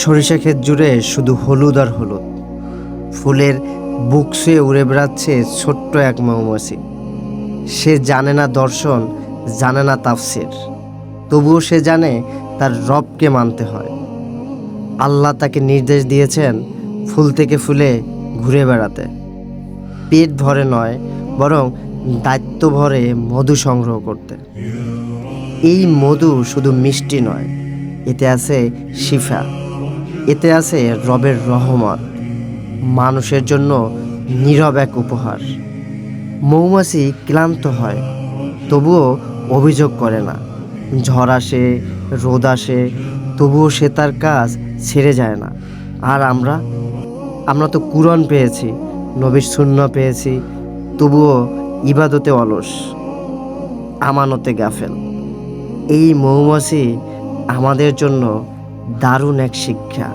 সরিষা ক্ষেত জুড়ে শুধু হলুদ আর হলুদ। ফুলের বুক ছুঁয়ে উড়ে বেড়াচ্ছে ছোট্ট এক মৌমাছি। সে জানে না দর্শন, জানে না তাফসির, তবুও সে জানে তার রবকে মানতে হয়। আল্লাহ তাকে নির্দেশ দিয়েছেন ফুল থেকে ফুলে ঘুরে বেড়াতে, পেট ভরে নয় বরং দায়িত্ব ভরে মধু সংগ্রহ করতে। এই মধু শুধু মিষ্টি নয়, এতে আছে শিফা, এতে আছে রবের রহমত, মানুষের জন্য নীরব এক উপহার। মৌমাছি ক্লান্ত হয়, তবুও অভিযোগ করে না। ঝড় আসে, রোদ আসে, তবুও সে তার কাজ ছেড়ে যায় না। আর আমরা তো কুরআন পেয়েছি, নবীর সুন্নাহ পেয়েছি, তবুও ইবাদতে অলস, আমানতে গাফেল। এই মৌমাছি আমাদের জন্য দারুণ এক শিক্ষা।